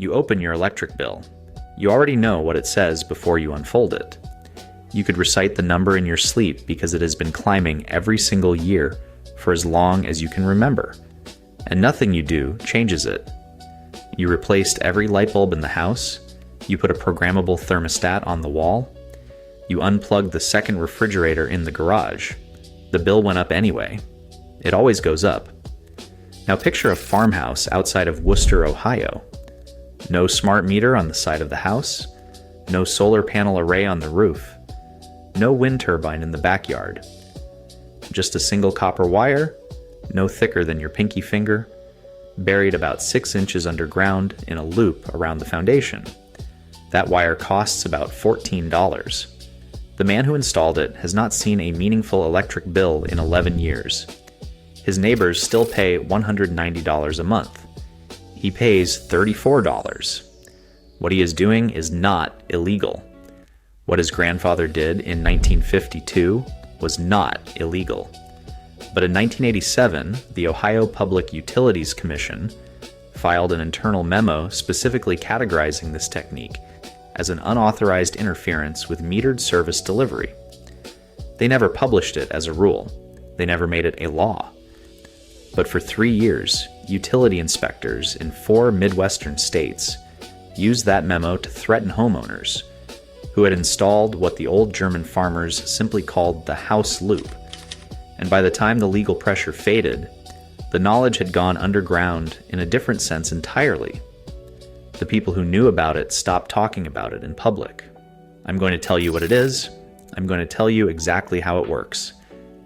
You open your electric bill. You already know what it says before you unfold it. You could recite the number in your sleep because it has been climbing every single year for as long as you can remember, and nothing you do changes it. You replaced every light bulb in the house. You put a programmable thermostat on the wall. You unplugged the second refrigerator in the garage. The bill went up anyway. It always goes up. Now picture a farmhouse outside of Wooster, Ohio. No smart meter on the side of the house. No solar panel array on the roof. No wind turbine in the backyard. Just a single copper wire, no thicker than your pinky finger, buried about 6 inches underground in a loop around the foundation. That wire costs about $14. The man who installed it has not seen a meaningful electric bill in 11 years. His neighbors still pay $190 a month. He pays $34. What he is doing is not illegal. What his grandfather did in 1952 was not illegal. But in 1987, the Ohio Public Utilities Commission filed an internal memo specifically categorizing this technique as an unauthorized interference with metered service delivery. They never published it as a rule. They never made it a law. But for 3 years, utility inspectors in 4 Midwestern states used that memo to threaten homeowners who had installed what the old German farmers simply called the house loop. And by the time the legal pressure faded, the knowledge had gone underground in a different sense entirely. The people who knew about it stopped talking about it in public. I'm going to tell you what it is. I'm going to tell you exactly how it works.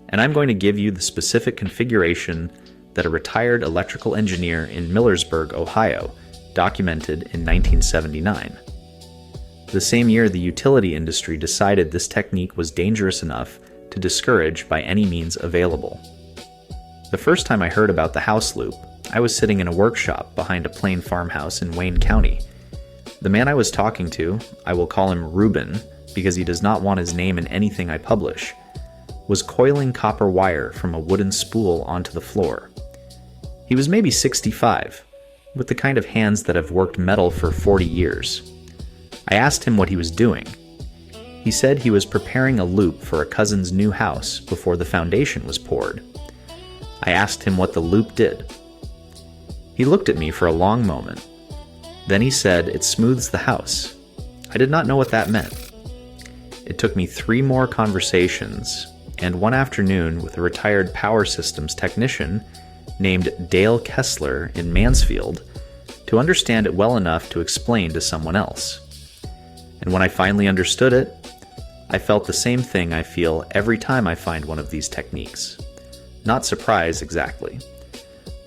And I'm going to give you the specific configuration that a retired electrical engineer in Millersburg, Ohio, documented in 1979. The same year, the utility industry decided this technique was dangerous enough to discourage by any means available. The first time I heard about the house loop, I was sitting in a workshop behind a plain farmhouse in Wayne County. The man I was talking to, I will call him Reuben because he does not want his name in anything I publish, was coiling copper wire from a wooden spool onto the floor. He was maybe 65, with the kind of hands that have worked metal for 40 years. I asked him what he was doing. He said he was preparing a loop for a cousin's new house before the foundation was poured. I asked him what the loop did. He looked at me for a long moment. Then he said it smooths the house. I did not know what that meant. It took me 3 more conversations and one afternoon with a retired power systems technician named Dale Kessler in Mansfield to understand it well enough to explain to someone else. And when I finally understood it, I felt the same thing I feel every time I find one of these techniques. Not surprise exactly.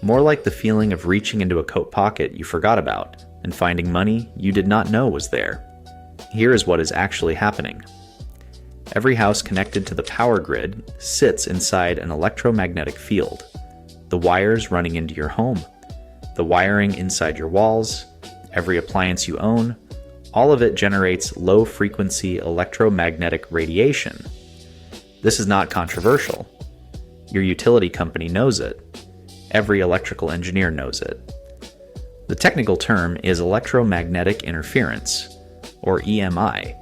More like the feeling of reaching into a coat pocket you forgot about and finding money you did not know was there. Here is what is actually happening. Every house connected to the power grid sits inside an electromagnetic field. The wires running into your home, the wiring inside your walls, every appliance you own, all of it generates low-frequency electromagnetic radiation. This is not controversial. Your utility company knows it. Every electrical engineer knows it. The technical term is electromagnetic interference, or EMI,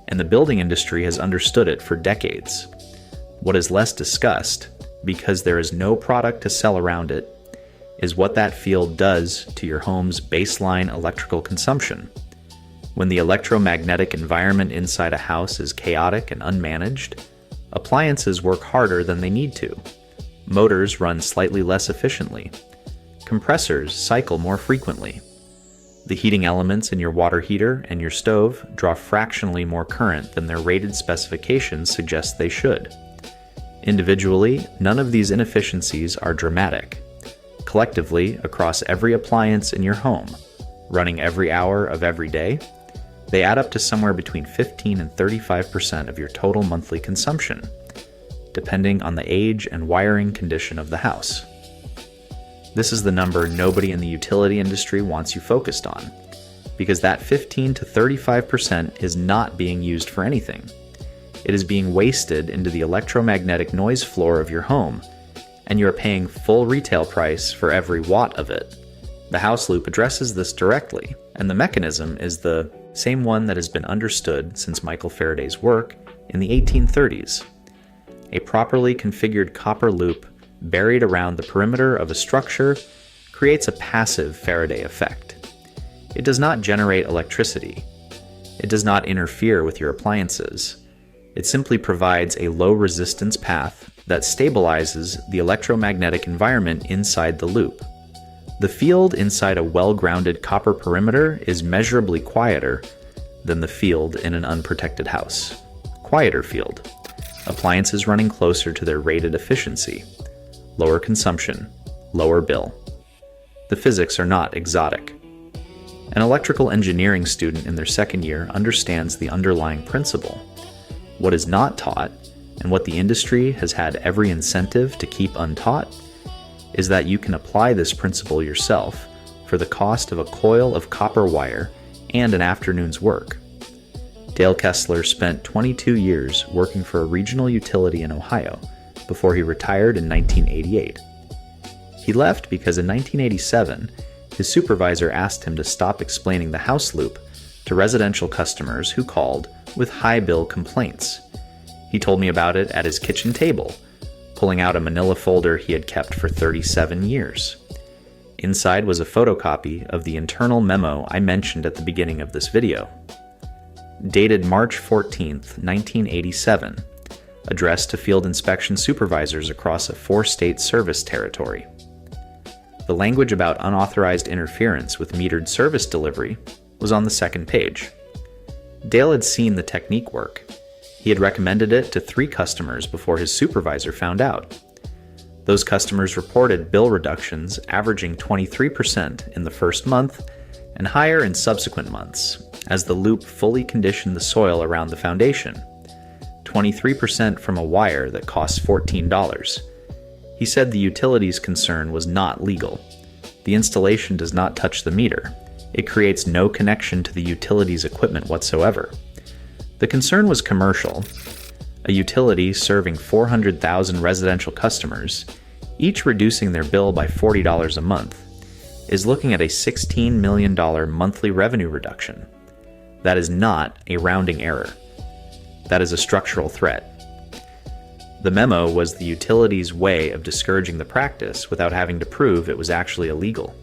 and the building industry has understood it for decades. What is less discussed, because there is no product to sell around it, is what that field does to your home's baseline electrical consumption. When the electromagnetic environment inside a house is chaotic and unmanaged, appliances work harder than they need to. Motors run slightly less efficiently. Compressors cycle more frequently. The heating elements in your water heater and your stove draw fractionally more current than their rated specifications suggest they should. Individually, none of these inefficiencies are dramatic. Collectively, across every appliance in your home, running every hour of every day, they add up to somewhere between 15 and 35% of your total monthly consumption, depending on the age and wiring condition of the house. This is the number nobody in the utility industry wants you focused on, because that 15 to 35% is not being used for anything. It is being wasted into the electromagnetic noise floor of your home, and you are paying full retail price for every watt of it, The House loop addresses this directly, and the mechanism is the same one that has been understood since Michael Faraday's work in the 1830s. A properly configured copper loop buried around the perimeter of a structure creates a passive Faraday effect. It does not generate electricity. It does not interfere with your appliances. It simply provides a low resistance path that stabilizes the electromagnetic environment inside the loop. The field inside a well-grounded copper perimeter is measurably quieter than the field in an unprotected house. Quieter field. Appliances running closer to their rated efficiency. Lower consumption. Lower bill. The physics are not exotic. An electrical engineering student in their second year understands the underlying principle. What is not taught, and what the industry has had every incentive to keep untaught, is that you can apply this principle yourself for the cost of a coil of copper wire and an afternoon's work. Dale Kessler spent 22 years working for a regional utility in Ohio before he retired in 1988. He left because in 1987, his supervisor asked him to stop explaining the house loop to residential customers who called with high bill complaints. He told me about it at his kitchen table, pulling out a manila folder he had kept for 37 years. Inside was a photocopy of the internal memo I mentioned at the beginning of this video. Dated March 14th, 1987, addressed to field inspection supervisors across a 4-state service territory. The language about unauthorized interference with metered service delivery was on the second page. Dale had seen the technique work. He had recommended it to 3 customers before his supervisor found out. Those customers reported bill reductions averaging 23% in the first month and higher in subsequent months, as the loop fully conditioned the soil around the foundation. 23% from a wire that costs $14. He said the utility's concern was not legal. The installation does not touch the meter. It creates no connection to the utility's equipment whatsoever. The concern was commercial. A utility serving 400,000 residential customers, each reducing their bill by $40 a month, is looking at a $16 million monthly revenue reduction. That is not a rounding error. That is a structural threat. The memo was the utility's way of discouraging the practice without having to prove it was actually illegal.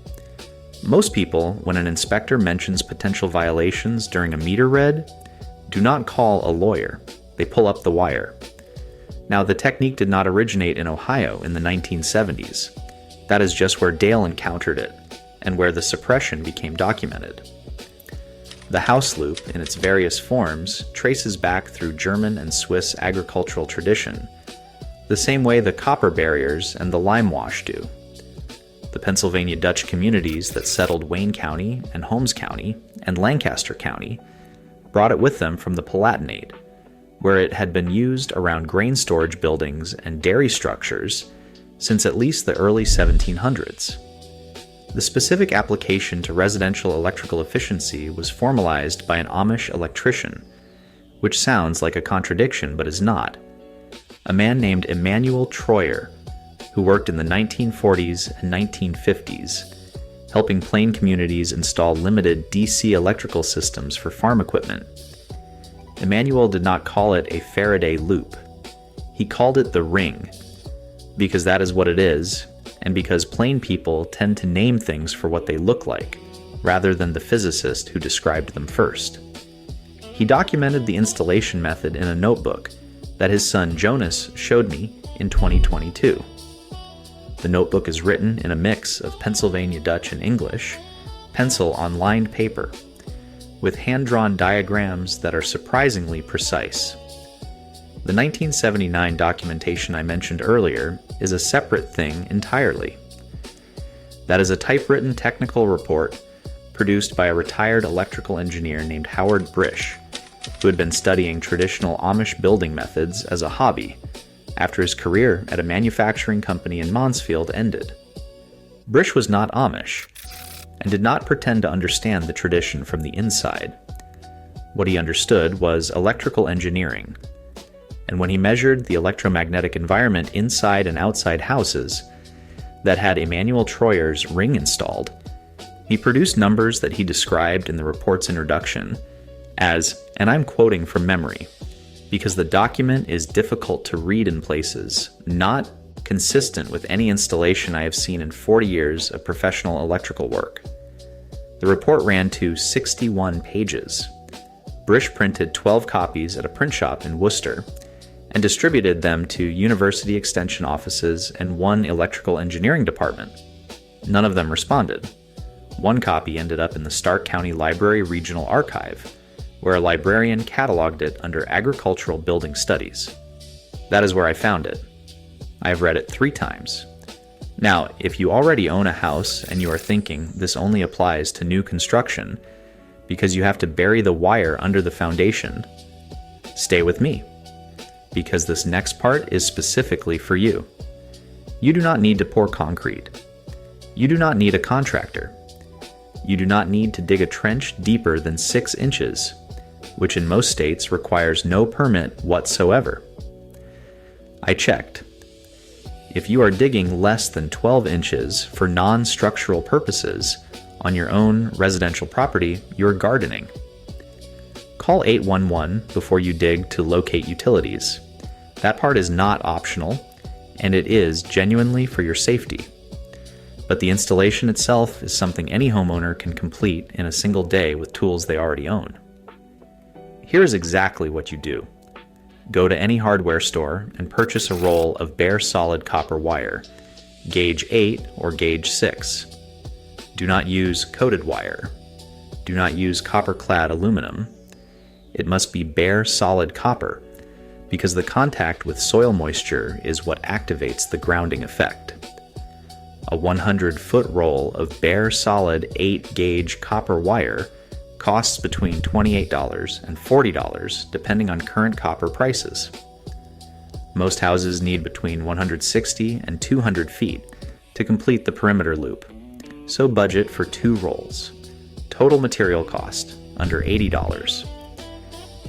Most people, when an inspector mentions potential violations during a meter read, do not call a lawyer. They pull up the wire. Now, the technique did not originate in Ohio in the 1970s. That is just where Dale encountered it, and where the suppression became documented. The house loop, in its various forms, traces back through German and Swiss agricultural tradition, the same way the copper barriers and the lime wash do. The Pennsylvania Dutch communities that settled Wayne County and Holmes County and Lancaster County brought it with them from the Palatinate, where it had been used around grain storage buildings and dairy structures since at least the early 1700s. The specific application to residential electrical efficiency was formalized by an Amish electrician, which sounds like a contradiction but is not. A man named Emanuel Troyer, who worked in the 1940s and 1950s, helping Plain communities install limited DC electrical systems for farm equipment. Emanuel did not call it a Faraday loop. He called it the ring, because that is what it is, and because Plain people tend to name things for what they look like, rather than the physicist who described them first. He documented the installation method in a notebook that his son Jonas showed me in 2022. The notebook is written in a mix of Pennsylvania Dutch and English, pencil on lined paper, with hand-drawn diagrams that are surprisingly precise. The 1979 documentation I mentioned earlier is a separate thing entirely. That is a typewritten technical report produced by a retired electrical engineer named Howard Brish, who had been studying traditional Amish building methods as a hobby after his career at a manufacturing company in Mansfield ended. Brish was not Amish, and did not pretend to understand the tradition from the inside. What he understood was electrical engineering, and when he measured the electromagnetic environment inside and outside houses that had Emanuel Troyer's ring installed, He produced numbers that he described in the report's introduction as, and I'm quoting from memory, because the document is difficult to read in places, not consistent with any installation I have seen in 40 years of professional electrical work. The report ran to 61 pages. Brish printed 12 copies at a print shop in Worcester and distributed them to university extension offices and one electrical engineering department. None of them responded. One copy ended up in the Stark County Library Regional Archive, where a librarian cataloged it under Agricultural Building Studies. That is where I found it. I have read it 3 times. Now, if you already own a house and you are thinking this only applies to new construction because you have to bury the wire under the foundation, stay with me, because this next part is specifically for you. You do not need to pour concrete. You do not need a contractor. You do not need to dig a trench deeper than 6 inches, which in most states requires no permit whatsoever. I checked. If you are digging less than 12 inches for non-structural purposes on your own residential property, you're gardening. Call 811 before you dig to locate utilities. That part is not optional, and it is genuinely for your safety. But the installation itself is something any homeowner can complete in a single day with tools they already own. Here is exactly what you do. Go to any hardware store and purchase a roll of bare solid copper wire, gauge 8 or gauge 6. Do not use coated wire. Do not use copper-clad aluminum. It must be bare solid copper, because the contact with soil moisture is what activates the grounding effect. A 100-foot roll of bare solid 8-gauge copper wire costs between $28 and $40 depending on current copper prices. Most houses need between 160 and 200 feet to complete the perimeter loop, so budget for 2 rolls. Total material cost, under $80.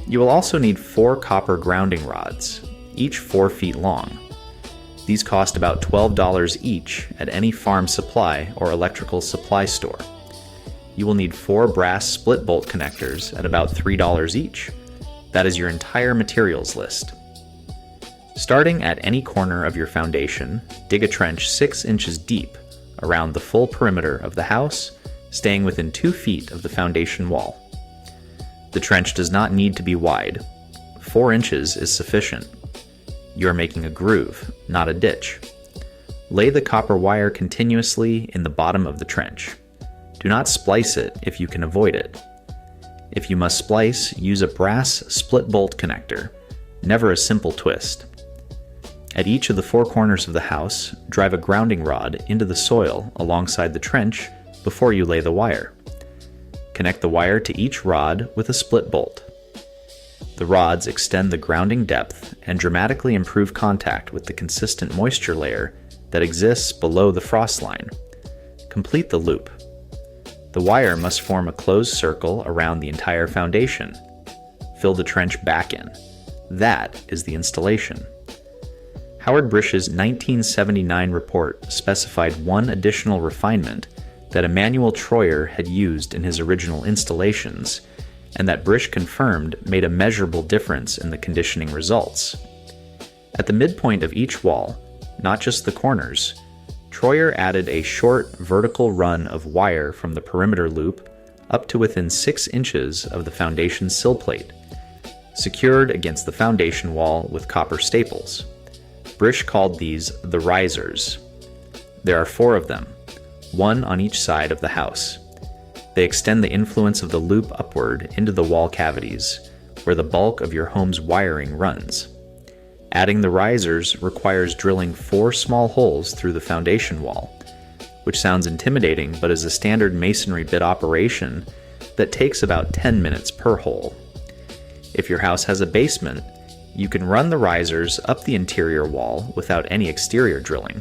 You will also need 4 copper grounding rods, each 4 feet long. These cost about $12 each at any farm supply or electrical supply store. You will need 4 brass split bolt connectors at about $3 each. That is your entire materials list. Starting at any corner of your foundation, dig a trench 6 inches deep around the full perimeter of the house, staying within 2 feet of the foundation wall. The trench does not need to be wide. 4 inches is sufficient. You are making a groove, not a ditch. Lay the copper wire continuously in the bottom of the trench. Do not splice it if you can avoid it. If you must splice, use a brass split bolt connector, never a simple twist. At each of the 4 corners of the house, drive a grounding rod into the soil alongside the trench before you lay the wire. Connect the wire to each rod with a split bolt. The rods extend the grounding depth and dramatically improve contact with the consistent moisture layer that exists below the frost line. Complete the loop. The wire must form a closed circle around the entire foundation. Fill the trench back in. That is the installation. Howard Brish's 1979 report specified one additional refinement that Emanuel Troyer had used in his original installations, and that Brish confirmed made a measurable difference in the conditioning results. At the midpoint of each wall, not just the corners, Troyer added a short vertical run of wire from the perimeter loop up to within 6 inches of the foundation sill plate, secured against the foundation wall with copper staples. Brish called these the risers. There are 4 of them, 1 on each side of the house. They extend the influence of the loop upward into the wall cavities, where the bulk of your home's wiring runs. Adding the risers requires drilling 4 small holes through the foundation wall, which sounds intimidating but is a standard masonry bit operation that takes about 10 minutes per hole. If your house has a basement, you can run the risers up the interior wall without any exterior drilling.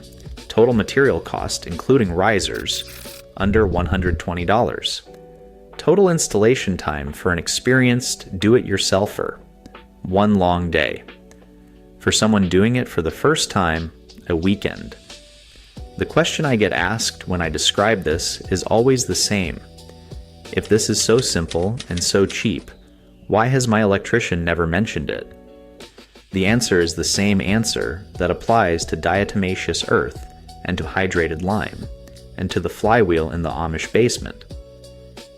Total material cost, including risers, under $120. Total installation time for an experienced do-it-yourselfer, 1 long day. For someone doing it for the first time, a weekend. The question I get asked when I describe this is always the same. If this is so simple and so cheap, why has my electrician never mentioned it? The answer is the same answer that applies to diatomaceous earth and to hydrated lime, and to the flywheel in the Amish basement.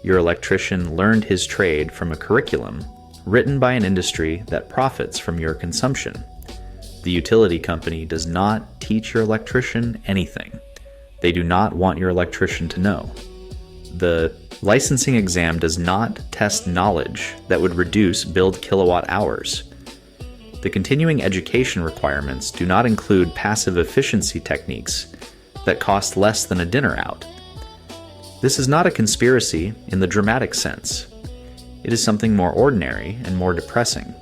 Your electrician learned his trade from a curriculum written by an industry that profits from your consumption. The utility company does not teach your electrician anything. They do not want your electrician to know. The licensing exam does not test knowledge that would reduce billed kilowatt hours. The continuing education requirements do not include passive efficiency techniques that cost less than a dinner out. This is not a conspiracy in the dramatic sense. It is something more ordinary and more depressing.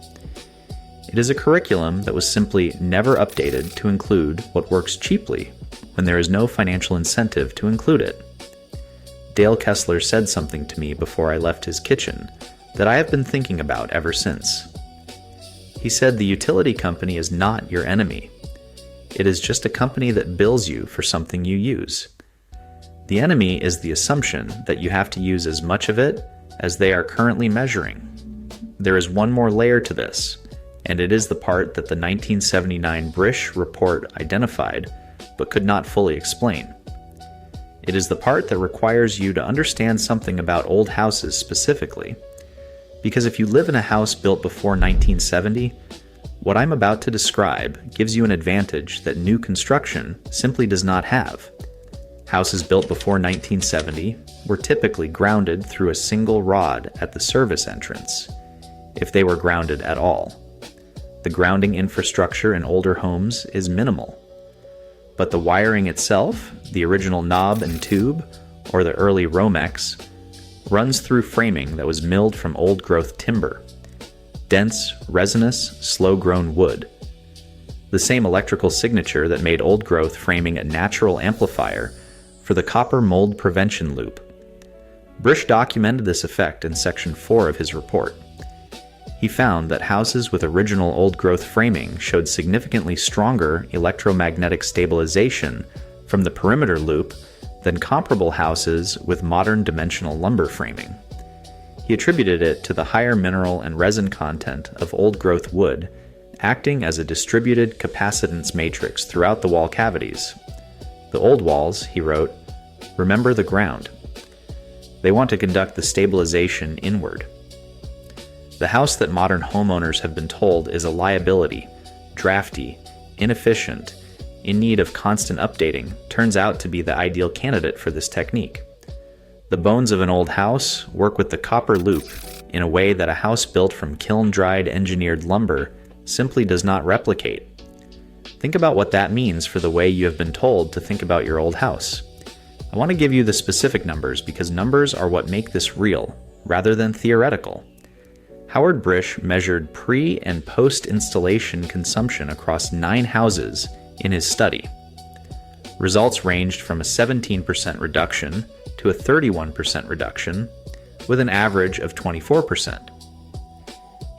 It is a curriculum that was simply never updated to include what works cheaply when there is no financial incentive to include it. Dale Kessler said something to me before I left his kitchen that I have been thinking about ever since. He said the utility company is not your enemy. It is just a company that bills you for something you use. The enemy is the assumption that you have to use as much of it as they are currently measuring. There is one more layer to this, and it is the part that the 1979 Brish report identified but could not fully explain. It is the part that requires you to understand something about old houses specifically. Because if you live in a house built before 1970, what I'm about to describe gives you an advantage that new construction simply does not have. Houses built before 1970 were typically grounded through a single rod at the service entrance, if they were grounded at all. The grounding infrastructure in older homes is minimal. But the wiring itself, the original knob and tube, or the early Romex, runs through framing that was milled from old-growth timber, dense, resinous, slow-grown wood. The same electrical signature that made old-growth framing a natural amplifier for the copper mold prevention loop. Brish documented this effect in Section 4 of his report. He found that houses with original old-growth framing showed significantly stronger electromagnetic stabilization from the perimeter loop than comparable houses with modern dimensional lumber framing. He attributed it to the higher mineral and resin content of old-growth wood, acting as a distributed capacitance matrix throughout the wall cavities. The old walls, he wrote, remember the ground. They want to conduct the stabilization inward. The house that modern homeowners have been told is a liability, drafty, inefficient, in need of constant updating, turns out to be the ideal candidate for this technique. The bones of an old house work with the copper loop in a way that a house built from kiln-dried engineered lumber simply does not replicate. Think about what that means for the way you have been told to think about your old house. I want to give you the specific numbers because numbers are what make this real, rather than theoretical. Howard Brish measured pre- and post-installation consumption across 9 houses in his study. Results ranged from a 17% reduction to a 31% reduction, with an average of 24%.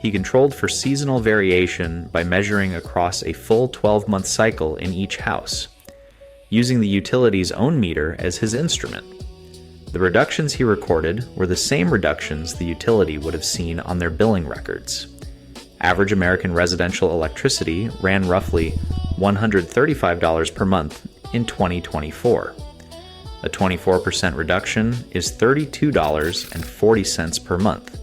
He controlled for seasonal variation by measuring across a full 12-month cycle in each house, using the utility's own meter as his instrument. The reductions he recorded were the same reductions the utility would have seen on their billing records. Average American residential electricity ran roughly $135 per month in 2024. A 24% reduction is $32.40 per month.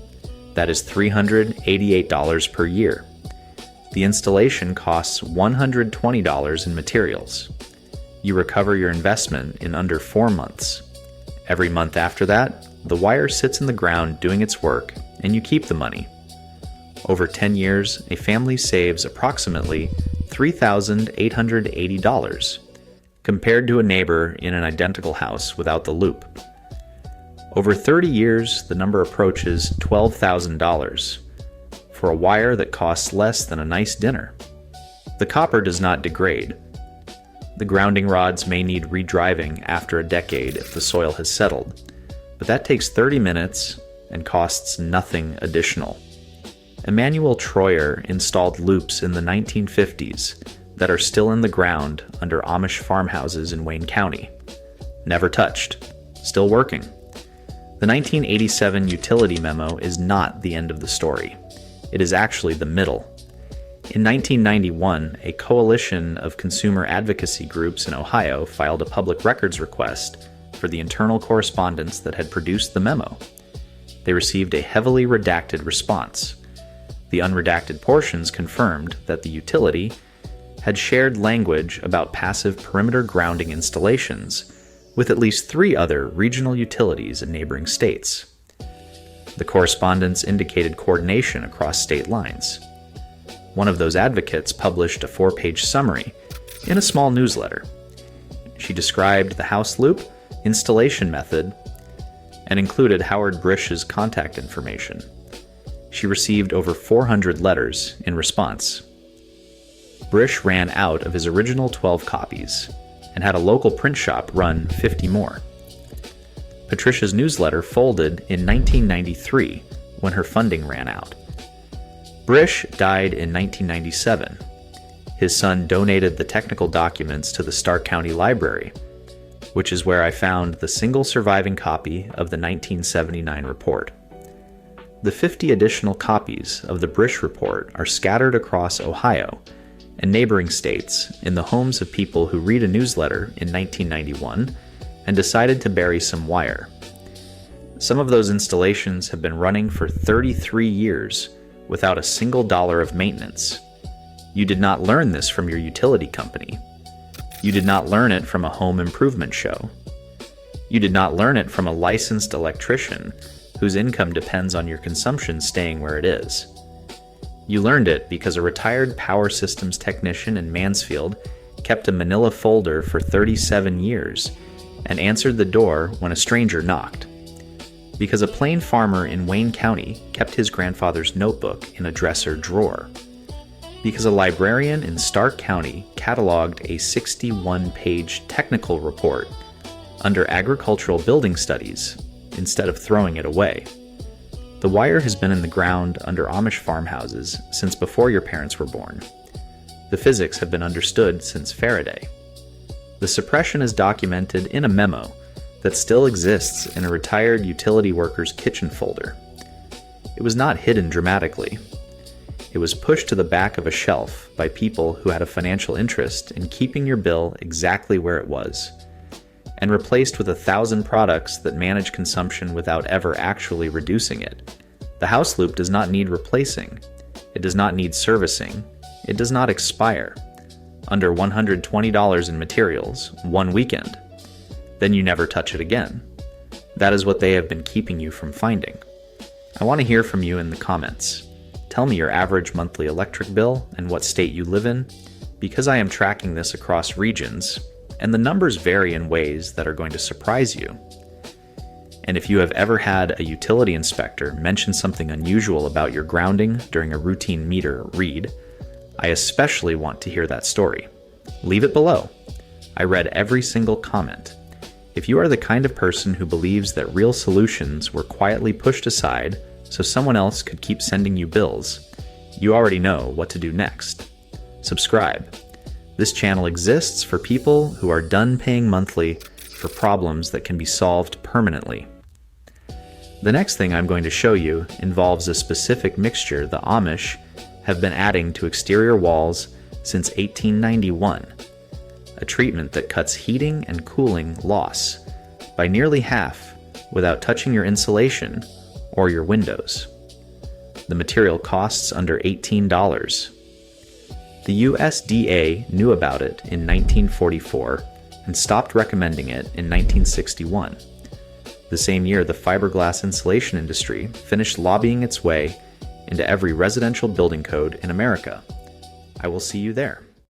That is $388 per year. The installation costs $120 in materials. You recover your investment in under 4 months. Every month after that, the wire sits in the ground doing its work, and you keep the money. Over 10 years, a family saves approximately $3,880, compared to a neighbor in an identical house without the loop. Over 30 years, the number approaches $12,000 for a wire that costs less than a nice dinner. The copper does not degrade. The grounding rods may need redriving after a decade if the soil has settled, but that takes 30 minutes and costs nothing additional. Emanuel Troyer installed loops in the 1950s that are still in the ground under Amish farmhouses in Wayne County. Never touched. Still working. The 1987 utility memo is not the end of the story. It is actually the middle. In 1991, a coalition of consumer advocacy groups in Ohio filed a public records request for the internal correspondence that had produced the memo. They received a heavily redacted response. The unredacted portions confirmed that the utility had shared language about passive perimeter grounding installations with at least 3 other regional utilities in neighboring states. The correspondence indicated coordination across state lines. One of those advocates published a 4-page summary in a small newsletter. She described the house loop installation method and included Howard Brisch's contact information. She received over 400 letters in response. Brisch ran out of his original 12 copies and had a local print shop run 50 more. Patricia's newsletter folded in 1993 when her funding ran out. Brisch died in 1997. His son donated the technical documents to the Stark County Library, which is where I found the single surviving copy of the 1979 report. The 50 additional copies of the Brisch report are scattered across Ohio and neighboring states in the homes of people who read a newsletter in 1991 and decided to bury some wire. Some of those installations have been running for 33 years without a single dollar of maintenance. You did not learn this from your utility company. You did not learn it from a home improvement show. You did not learn it from a licensed electrician whose income depends on your consumption staying where it is. You learned it because a retired power systems technician in Mansfield kept a manila folder for 37 years and answered the door when a stranger knocked. Because a plain farmer in Wayne County kept his grandfather's notebook in a dresser drawer. Because a librarian in Stark County cataloged a 61-page technical report under agricultural building studies instead of throwing it away. The wire has been in the ground under Amish farmhouses since before your parents were born. The physics have been understood since Faraday. The suppression is documented in a memo that still exists in a retired utility worker's kitchen folder. It was not hidden dramatically. It was pushed to the back of a shelf by people who had a financial interest in keeping your bill exactly where it was, and replaced with 1,000 products that manage consumption without ever actually reducing it. The house loop does not need replacing. It does not need servicing. It does not expire. Under $120 in materials, one weekend. Then you never touch it again. That is what they have been keeping you from finding. I want to hear from you in the comments. Tell me your average monthly electric bill and what state you live in, because I am tracking this across regions, and the numbers vary in ways that are going to surprise you. And if you have ever had a utility inspector mention something unusual about your grounding during a routine meter read, I especially want to hear that story. Leave it below. I read every single comment. If you are the kind of person who believes that real solutions were quietly pushed aside so someone else could keep sending you bills, you already know what to do next. Subscribe. This channel exists for people who are done paying monthly for problems that can be solved permanently. The next thing I'm going to show you involves a specific mixture the Amish have been adding to exterior walls since 1891, a treatment that cuts heating and cooling loss by nearly half without touching your insulation or your windows. The material costs under $18. The USDA knew about it in 1944 and stopped recommending it in 1961. The same year, the fiberglass insulation industry finished lobbying its way into every residential building code in America. I will see you there.